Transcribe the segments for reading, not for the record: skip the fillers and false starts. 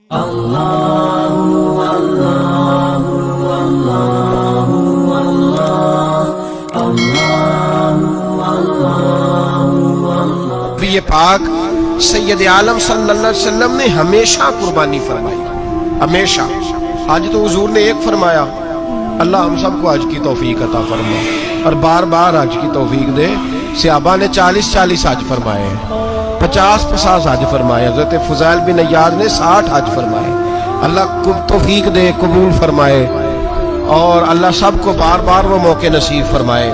نبی پاک سید عالم صلی اللہ علیہ وسلم نے ہمیشہ قربانی فرمائی، ہمیشہ۔ آج تو حضور نے ایک فرمایا، اللہ ہم سب کو حج کی توفیق عطا فرما اور بار بار حج کی توفیق دے۔ صحابہ نے 40 حج فرمائے ہیں، 50 حج فرمائے، حضرت فضیل بن عیاض نے 60 حج فرمائے۔ اللہ کو توفیق دے، قبول فرمائے اور اللہ سب کو بار بار وہ موقع نصیب فرمائے۔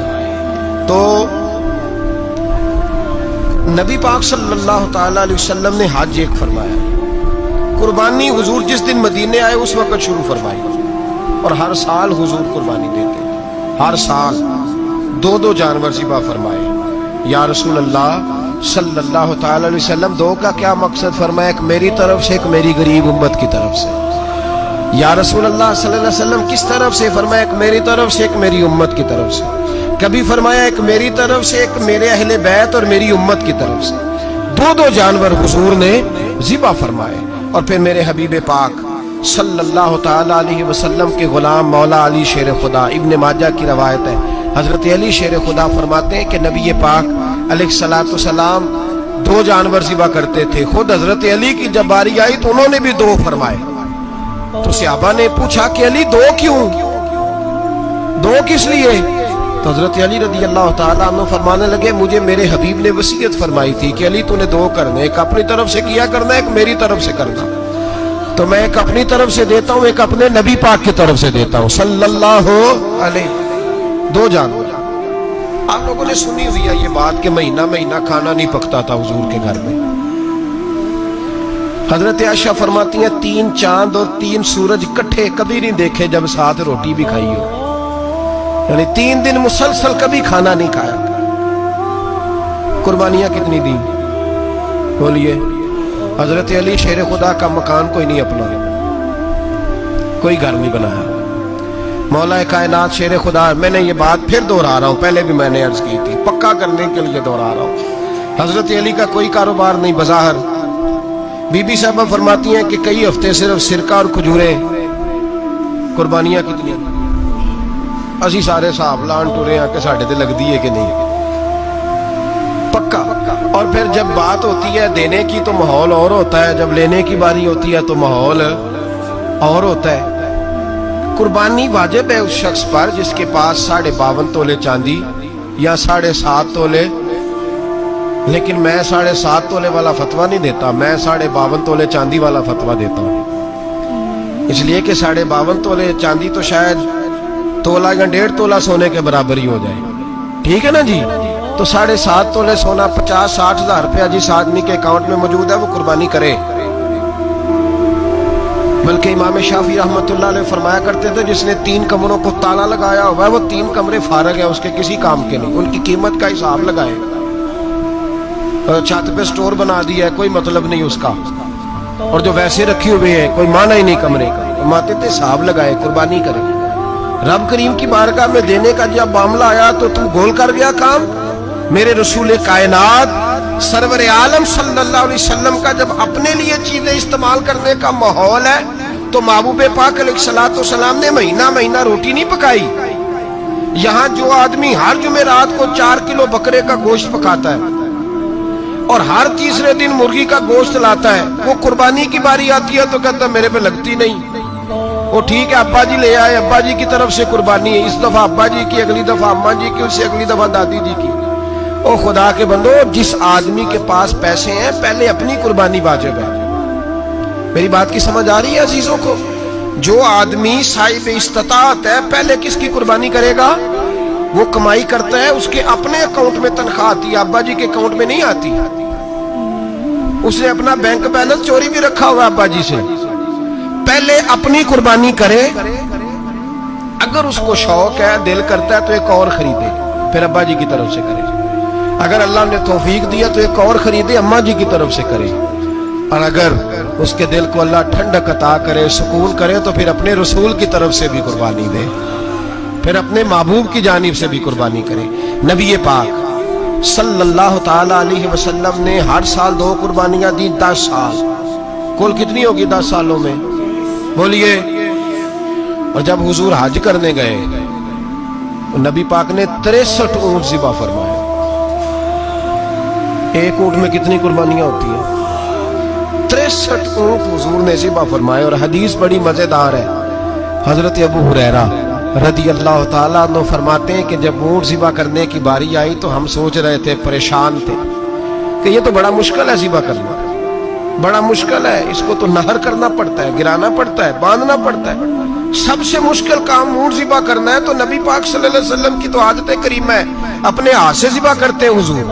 تو نبی پاک صلی اللہ تعالیٰ علیہ وسلم نے حج ایک فرمایا، قربانی حضور جس دن مدینے آئے اس وقت شروع فرمائی، اور ہر سال حضور قربانی دیتے، ہر سال 2 جانور ذبح فرمائے۔ یا رسول اللہ صلی اللہ تعالیٰ علیہ وسلم، 2 کا کیا مقصد فرمایا؟ ایک میری طرف سے، ایک میری غریب امت کی طرف سے۔ یا رسول اللہ صلی اللہ علیہ وسلم کس طرف سے فرمایا؟ ایک میری طرف سے، ایک میری امت کی طرف سے۔ کبھی فرمایا ایک میری طرف سے، ایک میرے اہل بیت اور میری امت کی طرف سے۔ 2 جانور حضور نے ذبح فرمائے، اور پھر میرے حبیب پاک صلی اللہ تعالیٰ علیہ وسلم کے غلام مولا علی شیر خدا، ابن ماجہ کی روایت ہے، حضرت علی شیر خدا فرماتے ہیں کہ نبی پاک علیہ الصلوۃ والسلام 2 جانور ذبح کرتے تھے۔ خود حضرت علی کی جب باری آئی تو انہوں نے بھی 2 فرمائے۔ تو صحابہ نے پوچھا کہ علی 2 کیوں؟ 2 کس لیے؟ تو حضرت علی رضی اللہ تعالیٰ عنہ فرمانے لگے، مجھے میرے حبیب نے وصیت فرمائی تھی کہ علی تو نے 2 کرنے، ایک اپنی طرف سے کیا کرنا، ایک میری طرف سے کرنا۔ تو میں ایک اپنی طرف سے دیتا ہوں، ایک اپنے نبی پاک کی طرف سے دیتا ہوں صلی اللہ علیہ۔ 2 جانور۔ آپ لوگوں نے سنی ہوئی ہے یہ بات کہ مہینہ کھانا نہیں پکتا تھا حضور کے گھر میں۔ حضرت عائشہ فرماتی ہیں 3 چاند اور 3 سورج اکٹھے کبھی نہیں دیکھے جب ساتھ روٹی بھی کھائی ہو، یعنی 3 دن مسلسل کبھی کھانا نہیں کھایا۔ قربانیاں کتنی دی بولیے؟ حضرت علی شیر خدا کا مکان کوئی نہیں اپنا، کوئی گھر نہیں بنایا۔ مولا کائنات شیر خدا، میں نے یہ بات پھر دہرا رہا ہوں، پہلے بھی میں نے عرض کی تھی، پکا کرنے کے لیے دہرا رہا ہوں، حضرت علی کا کوئی کاروبار نہیں بظاہر۔ بی بی صاحبہ فرماتی ہیں کہ کئی ہفتے صرف سرکہ اور کھجوریں۔ قربانیاں کتنی؟ اسی سارے صاحب لان ٹورے ہیں کہ ساڑھے تے لگ دیئے کہ نہیں، پکا۔ اور پھر جب بات ہوتی ہے دینے کی تو ماحول اور ہوتا ہے، جب لینے کی باری ہوتی ہے تو ماحول اور ہوتا ہے۔ قربانی واجب ہے اس شخص پر جس کے پاس 52.5 تولے چاندی یا 7.5 تولے، لیکن میں 7.5 تولے والا فتویٰ نہیں دیتا، میں 52.5 تولے چاندی والا فتویٰ دیتا ہوں، اس لیے کہ 52.5 تولے چاندی تو شاید تولہ یا 1.5 تولہ سونے کے برابر ہی ہو جائے، ٹھیک ہے نا جی؟ تو 7.5 تولے سونا 50-60 ہزار روپیہ جس آدمی کے اکاؤنٹ میں موجود ہے وہ قربانی کرے۔ بلکہ امام شافعی رحمۃ اللہ علیہ فرمایا کرتے تھے جس نے 3 کمروں کو تالا لگایا ہوا ہے وہ 3 کمرے فارغ ہیں، اس کے کسی کام کے نہیں، ان کی قیمت کا حساب لگائے۔ چھت پہ سٹور بنا دیا ہے، کوئی مطلب نہیں اس کا، اور جو ویسے رکھی ہوئے ہیں کوئی معنی ہی نہیں کمرے کا، ماتے تھے حساب لگائے، قربانی کرے۔ رب کریم کی بارگاہ میں دینے کا جب معاملہ آیا تو تم گول کر گیا کام۔ میرے رسول کائنات سرور عالم صلی اللہ علیہ وسلم کا جب اپنے لیے چیزیں استعمال کرنے کا ماحول ہے تو محبوب پاک علیہ الصلوۃ والسلام نے مہینہ روٹی نہیں پکائی۔ یہاں جو آدمی ہر جمعرات کو 4 کلو بکرے کا گوشت پکاتا ہے اور ہر تیسرے دن مرغی کا گوشت لاتا ہے، وہ قربانی کی باری آتی ہے تو کہتا ہے میرے پہ لگتی نہیں۔ وہ ٹھیک ہے ابا جی لے آئے، ابا جی کی طرف سے قربانی ہے، اس دفعہ ابا جی کی، اگلی دفعہ اماں جی کی، اس سے اگلی دفعہ دادی جی کی۔ او خدا کے بندو، جس آدمی کے پاس پیسے ہیں پہلے اپنی قربانی واجب ہے۔ میری بات کی سمجھ آ رہی ہے عزیزوں کو؟ جو آدمی صاحب استطاعت ہے پہلے کس کی قربانی کرے گا؟ وہ کمائی کرتا ہے، اس کے اپنے اکاؤنٹ میں تنخواہ آتی ہے، ابا جی کے اکاؤنٹ میں نہیں آتی۔ اس نے اپنا بینک بیلنس چوری بھی رکھا ہوا ابا جی سے۔ پہلے اپنی قربانی کرے، اگر اس کو شوق ہے، دل کرتا ہے تو ایک اور خریدے، پھر ابا جی کی طرف سے کرے۔ اگر اللہ نے توفیق دیا تو ایک اور خریدے، اماں جی کی طرف سے کرے، اور اگر اس کے دل کو اللہ ٹھنڈک عطا کرے، سکون کرے، تو پھر اپنے رسول کی طرف سے بھی قربانی دے، پھر اپنے محبوب کی جانب سے بھی قربانی کرے۔ نبی پاک صلی اللہ تعالی علیہ وسلم نے ہر سال 2 قربانیاں دی، 10 سال कुल कितनी होगी 10 सालों में, बोलिए। और जब हुजूर हज करने गए तो नबी पाक ने 63 ऊंट ज़िबा फरमाए। एक ऊंट में कितनी कुर्बानियां होती हैं? 63 ऊंट हुजूर ने ज़िबा फरमाए। और हदीस बड़ी मजेदार है। हजरत अबू हुरैरा रदी अल्लाह ताला अन्हु फरमाते हैं कि जब ऊंट ज़िबा करने की बारी आई तो हम सोच रहे थे, परेशान थे कि ये तो बड़ा मुश्किल है ज़िबा करना, बड़ा मुश्किल है, इसको तो नहर करना पड़ता है, गिराना पड़ता है, बांधना पड़ता है। सबसे मुश्किल काम ऊंट ज़िबा करना है। तो नबी पाक सल्लल्लाहु अलैहि वसल्लम की तो आदत करीम है, अपने हाथ से ज़िबा करते हैं हुजूर।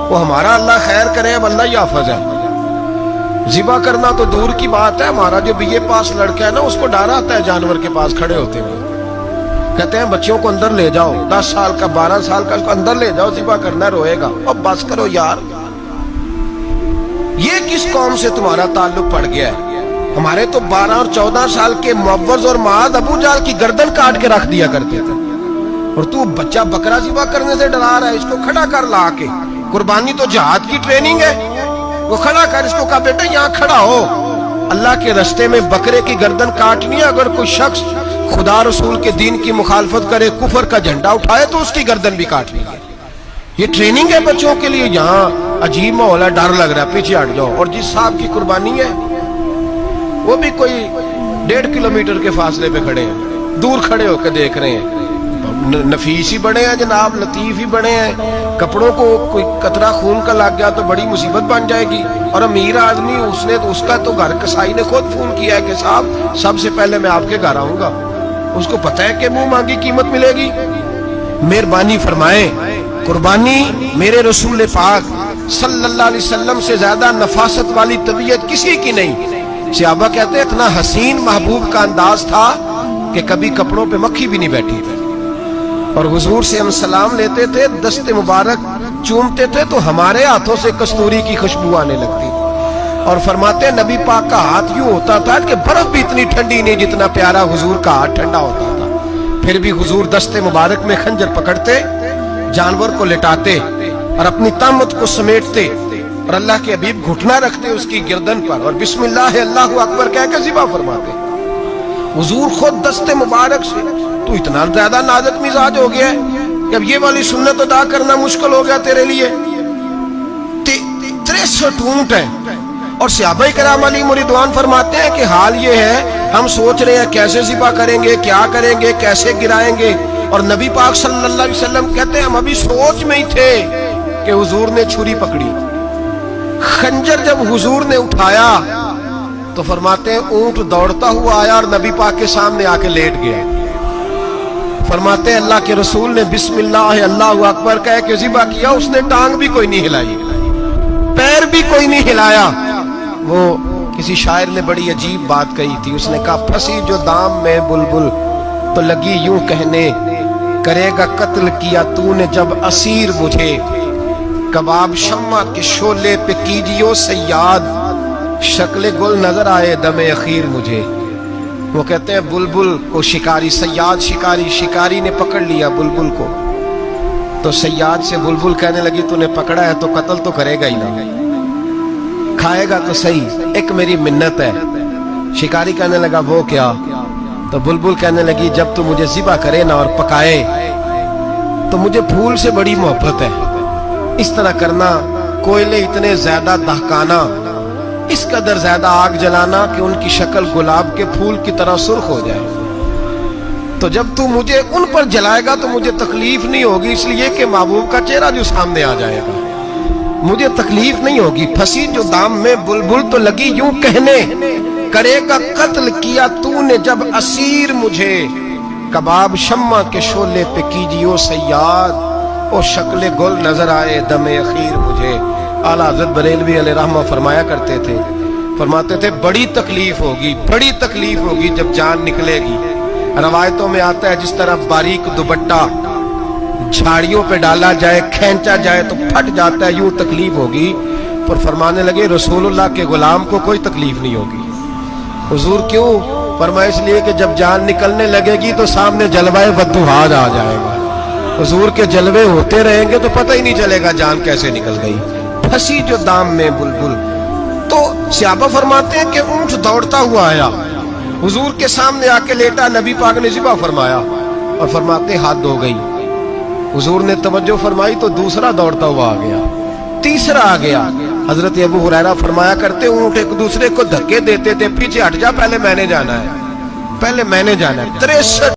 वो हमारा अल्लाह खैर करे, अब अल्लाह ही हाफ़िज़ है। ज़िबा करना तो दूर की बात है, हमारा जो बीए पास लड़का है ना, उसको डर आता है जानवर के पास खड़े होते हुए। कहते हैं बच्चों को अंदर ले जाओ, 10 साल का 12 साल का, उसको अंदर ले जाओ, ज़िबा करना, रोएगा। अब बस करो यार, ये किस कौम से तुम्हारा ताल्लुक पड़ गया है? हमारे तो 12 और 14 साल के मुअव्वज़ और माद अबू जाल की गर्दन काट के रख दिया करते थे, और तू बच्चा बकरा ज़िबा करने से डरा रहा है। इसको खड़ा कर ला के, कुर्बानी तो जहाद की ट्रेनिंग है, वो खड़ा कर, इसको कहा बेटा यहाँ खड़ा हो, अल्लाह के रास्ते में बकरे की गर्दन काटनी है। अगर कोई शख्स खुदा रसूल के दीन की मुखालफत करे, कुफर का झंडा उठाए, तो उसकी गर्दन भी काटनी है। ये ट्रेनिंग है बच्चों के लिए। यहाँ अजीब माहौल है, डर लग रहा है, पीछे हट जाओ। और जिस साहब की कुर्बानी है वो भी कोई 1.5 किलोमीटर के फासले पे खड़े हैं, दूर खड़े होकर देख रहे हैं। नफीस ही बड़े हैं जनाब, लतीफ ही बड़े हैं। कपड़ों को कोई कतरा खून का लग गया तो बड़ी मुसीबत बन जाएगी। और अमीर आदमी, उसने तो, उसका तो घर कसाई ने खुद फोन किया है कि साहब सबसे पहले मैं आपके घर आऊंगा। उसको पता है कि मुंह मांगी कीमत मिलेगी। मेहरबानी फरमाए, कुर्बानी मेरे रसूल पाक सल्लल्लाहु अलैहि वसल्लम से ज्यादा नफासत वाली तबीयत किसी की नहीं। सहाबा कहते हैं इतना हसीन महबूब का अंदाज था कि कभी कपड़ों पे मक्खी भी नहीं बैठी थी। और हुजूर से हम सलाम लेते थे, दस्ते मुबारक चूमते थे तो हमारे हाथों से कस्तूरी की खुशबू आने लगती। और फरमाते नबी पाक का हाथ यूं होता था कि बर्फ भी इतनी ठंडी नहीं जितना प्यारा हुजूर का हाथ ठंडा होता था। फिर भी हुजूर दस्ते मुबारक में खंजर पकड़ते, जानवर को लिटाते और अपनी तामत को समेटते, और अल्लाह के हबीब घुटना रखते उसकी गर्दन पर, और बिस्मिल्लाह अल्लाहु अकबर कहकर ज़िबा फरमाते। हुजूर खुद दस्ते मुबारक से। तू इतना ज्यादा नाजुक मिजाज हो गया है कि अब ये वाली सुन्नत अदा करना मुश्किल हो गया तेरे लिए। 63 ऊंट है। और सहाबा किराम अलैहिम रिदवान फरमाते हैं कि हाल ये है, हम सोच रहे हैं कैसे ज़िबा करेंगे, क्या करेंगे, कैसे गिराएंगे। और नबी पाक सल्लल्लाहु अलैहि वसल्लम कहते हैं हम अभी सोच में ही थे कि हुजूर ने छुरी पकड़ी। खंजर जब हुजूर ने उठाया तो फरमाते हैं ऊंट दौड़ता हुआ आया और नबी पाक के सामने आके लेट गया। फरमाते हैं अल्लाह के रसूल ने बिस्मिल्लाह अल्लाहु अकबर कह के ज़िबा किया, उसने टांग भी कोई नहीं हिलाई, पैर भी कोई नहीं हिलाया। वो किसी शायर ने बड़ी अजीब बात कही थी, उसने कहा फंसी जो दाम में बुलबुल तो लगी यूं कहने, करेगा कत्ल किया तूने जब असीर मुझे, कबाब शम्मा के शोले पे कीजियो सयाद, शक्ल गुल नजर आए दमे अखीर मुझे। वो कहते हैं बुलबुल को शिकारी, सयाद शिकारी, शिकारी ने पकड़ लिया बुलबुल को, तो सयाद से बुलबुल कहने लगी तूने पकड़ा है तो कत्ल तो करेगा ही ना, खाएगा तो सही, एक मेरी मिन्नत है। शिकारी कहने लगा वो क्या? तो बुलबुल कहने लगी जब तू मुझे ज़िबा करे ना और पकाए तो मुझे फूल से बड़ी मोहब्बत है, इस तरह करना, कोयले इतने ज्यादा दहकाना, इस कदर ज्यादा आग जलाना कि उनकी शक्ल गुलाब के फूल की तरह सुर्ख हो जाए। तो जब तू मुझे उन पर जलाएगा तो मुझे तकलीफ नहीं होगी, इसलिए कि महबूब का चेहरा जो सामने आ जाएगा, मुझे तकलीफ नहीं होगी। फंसी जो दाम में बुलबुल तो लगी यूं कहने, करेगा कत्ल किया तूने जब असीर मुझे, कबाब शम्मा के शोले पे कीजियो सयाद, ओ शक्ल गुल नजर आए दमे अखीर मुझे। आला हज़रत बरेलवी अलैहिर्रहमा फरमाया करते थे, फरमाते थे बड़ी तकलीफ होगी, बड़ी तकलीफ होगी जब जान निकलेगी। रवायतों में आता है जिस तरह बारीक दुपट्टा झाड़ियों पे डाला जाए, खींचा जाए तो फट जाता है, यूं तकलीफ होगी। पर फरमाने लगे रसूलुल्लाह के गुलाम को कोई तकलीफ नहीं होगी। हुजूर क्यों? फरमाया इसलिए कि जब जान निकलने लगेगी तो सामने जलवाए वद्दुहाद आ जाएगा। हुजूर के जलवे होते रहेंगे तो पता ही नहीं चलेगा जान कैसे निकल गई। फंसी जो दाम में बुलबुल, तो सहाबा फरमाते हैं कि ऊंट दौड़ता हुआ आया, हुजूर के सामने आके लेटा, नबी पाक ने ज़िबा फरमाया और फरमाते हाथ धो गई। हुजूर ने तवज्जो फरमाई तो दूसरा दौड़ता हुआ आ गया, तीसरा आ गया। हजरत अबू हुरैरा फरमाया करते ऊंट एक दूसरे को धक्के देते थे, पीछे हट जा, पहले मैंने जाना है, पहले मैंने जाना है। 63